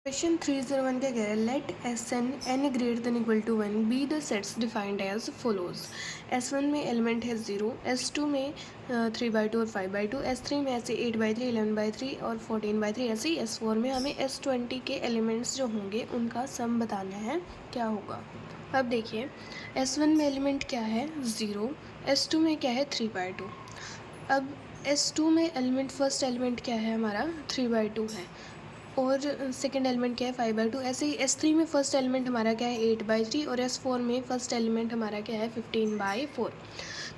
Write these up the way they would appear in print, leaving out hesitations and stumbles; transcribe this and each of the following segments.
Question 301 क्या कह रहा है, let S n n greater than equal to 1 be the sets defined as follows. S1 में element है 0, S2 में 3/2 और 5/2, S3 में ऐसे 8/3, 11/3 और 14/3, ऐसे ही S4 में हमें S20 के एलिमेंट्स जो होंगे उनका सम बताना है क्या होगा। अब देखिए S1 में एलिमेंट क्या है 0, S2 में क्या है 3/2। अब S2 में एलिमेंट फर्स्ट एलिमेंट क्या है हमारा 3/2 है और सेकेंड एलिमेंट क्या है 5/2। ऐसे ही S3 में फर्स्ट एलिमेंट हमारा क्या है 8/3 और S4 में फर्स्ट एलिमेंट हमारा क्या है 15/4।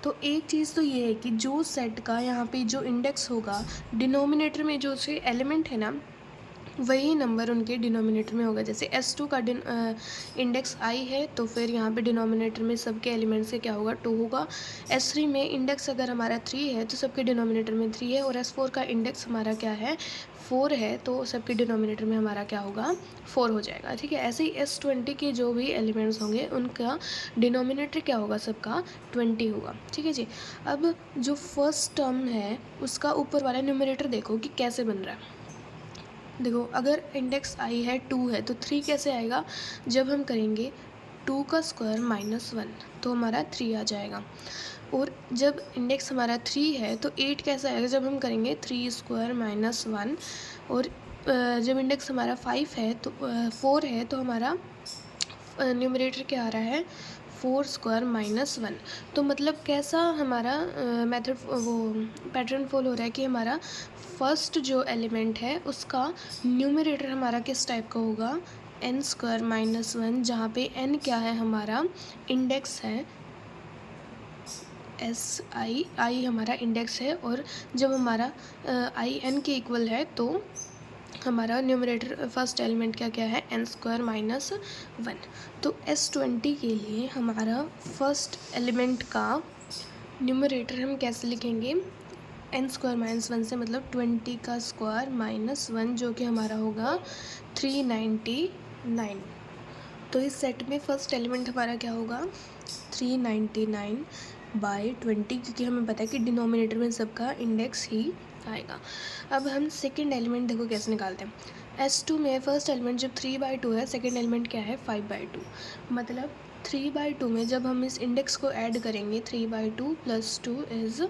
तो एक चीज़ तो ये है कि जो सेट का यहाँ पे जो इंडेक्स होगा डिनोमिनेटर में जो से एलिमेंट है ना वही नंबर उनके डिनोमिनेटर में होगा। जैसे S2 का इंडेक्स I है तो फिर यहाँ पे डिनोमिनेटर में सबके एलिमेंट से क्या होगा 2 होगा। S3 में इंडेक्स अगर हमारा 3 है तो सबके डिनोमिनेटर में 3 है और S4 का इंडेक्स हमारा क्या है 4 है तो सबके डिनोमिनेटर में हमारा क्या होगा 4 हो जाएगा। ठीक है, ऐसे ही S20 के जो भी एलिमेंट्स होंगे उनका डिनोमिनेटर क्या होगा सबका 20 होगा। ठीक है जी। अब जो फर्स्ट टर्म है उसका ऊपर वाला न्यूमरेटर देखो कि कैसे बन रहा है। देखो अगर इंडेक्स I है 2 है तो 3 कैसे आएगा, जब हम करेंगे 2 का स्क्वायर -1 तो हमारा 3 आ जाएगा। और जब इंडेक्स हमारा 3 है तो 8 कैसे आएगा, जब हम करेंगे 3 स्क्वायर -1। और जब इंडेक्स हमारा 5 है तो 4 है तो हमारा न्यूमरेटर क्या आ रहा है 4 स्क्वायर -1। तो मतलब कैसा हमारा मेथड वो पैटर्न फॉलो हो रहा है कि हमारा फर्स्ट जो एलिमेंट है उसका न्यूमरेटर हमारा किस टाइप का होगा n स्क्वायर -1, जहाँ पे n क्या है हमारा इंडेक्स है I हमारा इंडेक्स है। और जब हमारा I n के इक्वल है तो हमारा न्यूमरेटर फर्स्ट एलिमेंट क्या है n स्क्वायर -1। तो S20 के लिए हमारा फर्स्ट एलिमेंट का न्यूमरेटर हम कैसे लिखेंगे n स्क्वायर -1 से, मतलब 20 का स्क्वायर -1 जो कि हमारा होगा 399। तो इस सेट में फर्स्ट एलिमेंट हमारा क्या होगा 399/20, क्योंकि हमें पता है कि डिनोमिनेटर में सबका इंडेक्स ही आएगा। अब हम सेकेंड एलिमेंट देखो कैसे निकालते हैं। S2 में फर्स्ट एलिमेंट जब 3/2 है, सेकेंड एलिमेंट क्या है 5/2। मतलब 3/2 में जब हम इस इंडेक्स को ऐड करेंगे 3/2 + 2 इज़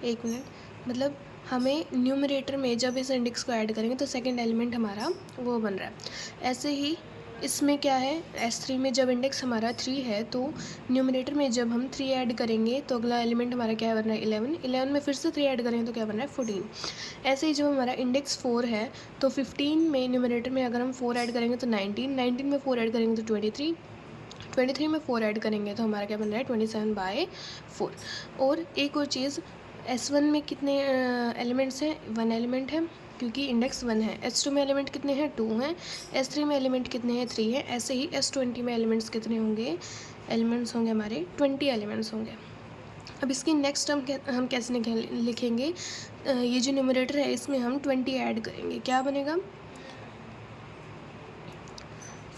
1 मिनट, मतलब हमें न्यूमरेटर में जब इस इंडेक्स को ऐड करेंगे तो सेकेंड एलिमेंट हमारा वो बन रहा है। ऐसे ही इसमें क्या है S3 में जब इंडेक्स हमारा 3 है तो न्यूमरेटर में जब हम 3 ऐड करेंगे तो अगला एलिमेंट हमारा क्या बन रहा है 11 में फिर से 3 ऐड करेंगे तो क्या बन रहा है 14। ऐसे ही जब हमारा इंडेक्स 4 है तो 15 में न्यूमरेटर में अगर हम 4 ऐड करेंगे तो 19 में 4 ऐड करेंगे तो 23 में 4 ऐड करेंगे तो हमारा क्या बन रहा है 27/4। और एक और चीज़ S1 में कितने एलिमेंट्स हैं 1 एलिमेंट है क्योंकि इंडेक्स 1 है। S2 में एलिमेंट कितने हैं 2 हैं। S3 में एलिमेंट कितने हैं 3 हैं। ऐसे ही S20 में एलिमेंट्स कितने होंगे, एलिमेंट्स होंगे हमारे 20 एलिमेंट्स होंगे। अब इसकी नेक्स्ट हम कैसे लिखेंगे, ये जो न्यूमरेटर है इसमें हम 20 ऐड करेंगे, क्या बनेगा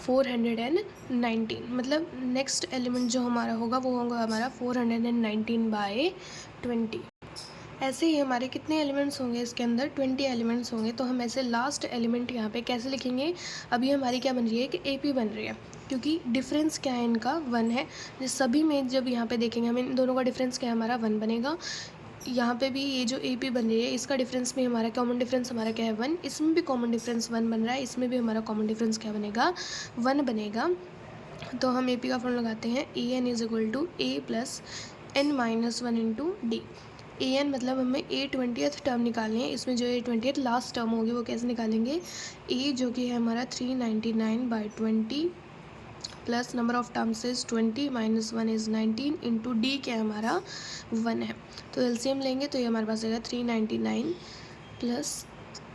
419। मतलब नेक्स्ट एलिमेंट जो हमारा होगा वो होगा हमारा 419/20। ऐसे ही हमारे कितने एलिमेंट्स होंगे इसके अंदर 20 एलिमेंट्स होंगे। तो हम ऐसे लास्ट एलिमेंट यहाँ पे कैसे लिखेंगे, अभी हमारी क्या बन रही है कि AP बन रही है क्योंकि डिफरेंस क्या है इनका 1 है। सभी में जब यहाँ पे देखेंगे हम इन दोनों का डिफरेंस क्या है हमारा 1 बनेगा। यहाँ पे भी ये जो AP बन रही है इसका डिफरेंस भी हमारा कॉमन डिफरेंस हमारा क्या है 1, इसमें भी कॉमन डिफरेंस 1 बन रहा है, इसमें भी हमारा कॉमन डिफरेंस क्या बनेगा 1 बनेगा। तो हम AP का फॉर्मूला लगाते हैं AN = A + n - 1 × D। AN मतलब हमें A20th टर्म निकालनी है, इसमें जो A20th लास्ट टर्म होगी वो कैसे निकालेंगे, A जो कि है हमारा 399/20 plus number of terms is 20 - 1 is 19 into D क्या है हमारा 1 है। तो एलसीएम लेंगे तो ये हमारे पास आएगा 399 +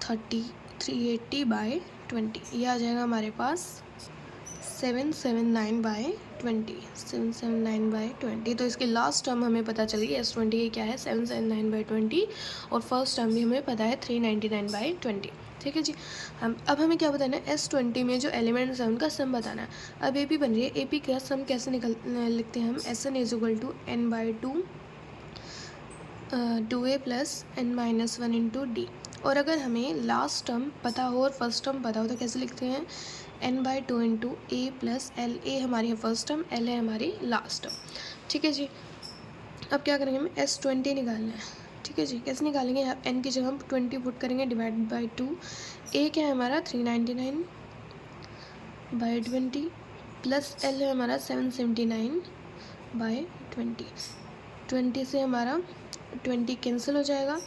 30 380/20, ये आ जाएगा हमारे पास 779/20। तो इसकी लास्ट टर्म हमें पता चल गई S20 की क्या है 779/20 और फर्स्ट टर्म भी हमें पता है 399/20। ठीक है जी। अब हमें क्या बताना है S20 में जो एलिमेंट्स हैं उनका सम बताना है। अब AP बन रही है, AP का सम कैसे लिखते हैं हम, SN = n/2 2A + n - 1 × D। और अगर हमें लास्ट टर्म पता हो और फर्स्ट टर्म पता हो तो कैसे लिखते हैं, n/2 इंटू ए प्लस एल। ए हमारी है फर्स्ट टर्म, एल है हमारी लास्ट टर्म। ठीक है जी। अब क्या करेंगे, हमें S20 निकालना है। ठीक है जी। कैसे निकालेंगे, यहाँ n की जगह हम 20 पुट करेंगे, डिवाइड बाई 2। ए क्या है हमारा 399 बाई 20 प्लस एल है हमारा 779 बाई 20 से हमारा 20 कैंसिल हो जाएगा,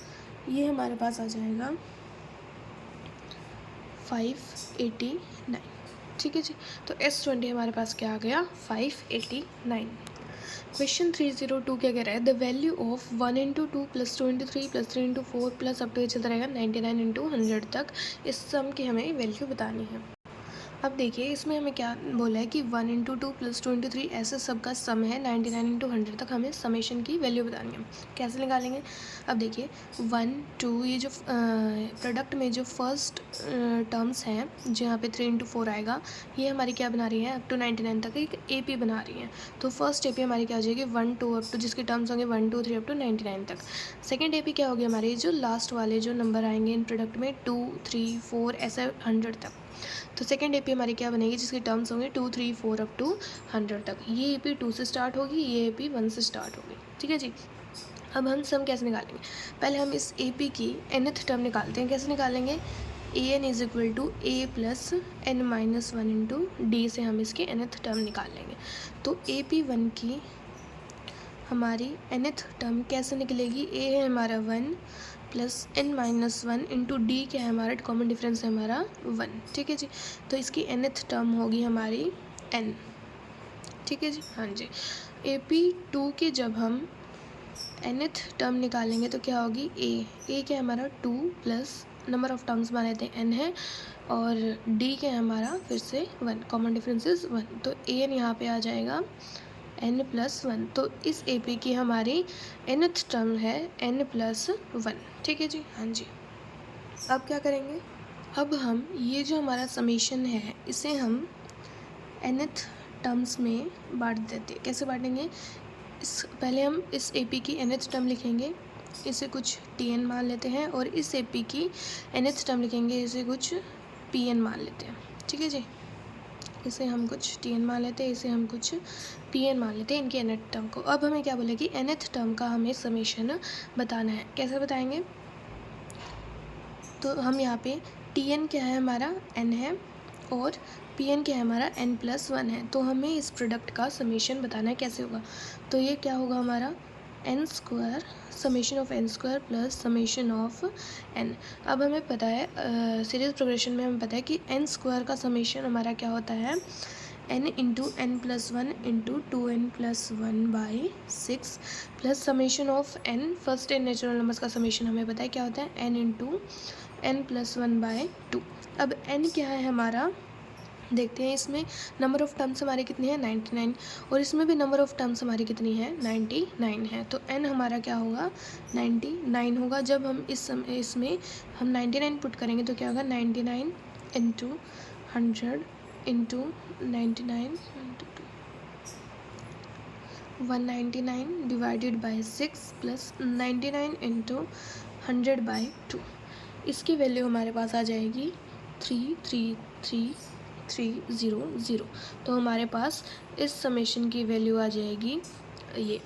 ये हमारे पास आ जाएगा 589। ठीक है जी। तो S20 हमारे पास क्या आ गया, 589। क्वेश्चन 302 क्या कह रहा है, the value of 1 into 2 plus 2 into 3 plus 3 into 4 plus up to ये चलता रहेगा 99 इंटू 100 तक, इस सम की हमें वैल्यू बतानी है। अब देखिए इसमें हमें क्या बोला है कि 1 इंटू 2 प्लस 2 इंटू 3 ऐसे सब का सम है, 99 इंटू 100 तक हमें समेशन की वैल्यू बतानी है। कैसे निकालेंगे, अब देखिए 1 2 ये जो प्रोडक्ट में जो फर्स्ट टर्म्स हैं जहाँ पे 3 इंटू 4 आएगा, ये हमारी क्या बना रही है, अप टू 99 तक एक AP बना रही है। तो फर्स्ट AP हमारी क्या हो जाएगी 1 2 अप टू, जिसके टर्म्स होंगे 1 2 3 अप टू 99 तक। सेकेंड AP क्या होगी हमारी, जो लास्ट वाले जो नंबर आएंगे इन प्रोडक्ट में 2 3 4 ऐसे 100 तक। तो सेकेंड AP हमारी क्या बनेगी, जिसके टर्म्स होंगे 2 3 4 अप टू 100 तक। ये AP 2 से स्टार्ट होगी, ये AP 1 से स्टार्ट होगी। ठीक है जी। अब हम सम कैसे निकालेंगे, पहले हम इस AP की nth टर्म निकालते हैं। कैसे निकालेंगे, an is equal to a plus n minus 1 into d से हम इसकी nth टर्म निकाल लेंगे। तो AP1 की हमारी nth टर्म कैसे निकलेगी, a है हमारा 1 plus n minus 1 into D क्या है हमारा, कॉमन डिफरेंस है हमारा 1। ठीक है जी। तो इसकी nth टर्म होगी हमारी n। ठीक है जी। हाँ जी। AP2 की जब हम nth टर्म निकालेंगे तो क्या होगी, a क्या है हमारा 2 प्लस नंबर ऑफ टर्म्स मान लेते हैं n है, और d क्या है हमारा फिर से 1, कॉमन डिफरेंस इज 1। तो an यहाँ पे आ जाएगा n प्लस 1। तो इस AP की हमारी nth टर्म है n प्लस 1। ठीक है जी। हाँ जी। अब क्या करेंगे, अब हम ये जो हमारा समेशन है इसे हम nth टर्म्स में बांट देते हैं। कैसे बांटेंगे, पहले हम इस AP की nth टर्म लिखेंगे, इसे कुछ Tn मान लेते हैं, और इस AP की nth टर्म लिखेंगे, इसे कुछ Pn मान लेते हैं। ठीक है जी। इसे हम कुछ Tn मान लेते हैं, इसे हम कुछ Pn मान लेते हैं, इनके nth टर्म को। अब हमें क्या बोले कि nth टर्म का हमें समेशन बताना है। कैसे बताएंगे, तो हम यहाँ पे Tn क्या है हमारा n है, और Pn क्या है हमारा n प्लस 1 है। तो हमें इस प्रोडक्ट का समेशन बताना है, कैसे होगा, तो ये क्या होगा हमारा n square, summation of n square plus summation of n। अब हमें पता है सीरीज प्रोग्रेशन में हमें पता है कि n स्क्वायर का समेशन हमारा क्या होता है, n into n plus 1 into 2n plus 1 by 6 plus summation of n, first n natural numbers का समेशन हमें पता है क्या होता है, n into n plus 1 by 2। अब n क्या है हमारा, देखते हैं इसमें नंबर ऑफ़ टर्म्स हमारे कितने हैं 99, और इसमें भी नंबर ऑफ़ टर्म्स हमारी कितनी है 99 है। तो n हमारा क्या होगा 99 होगा। जब हम इसमें हम 99 पुट करेंगे तो क्या होगा 99 into 100 into 99 199 divided by 6 plus 99 into 100 by 2। इसकी वैल्यू हमारे पास आ जाएगी 333,300। तो हमारे पास इस समेशन की वैल्यू आ जाएगी ये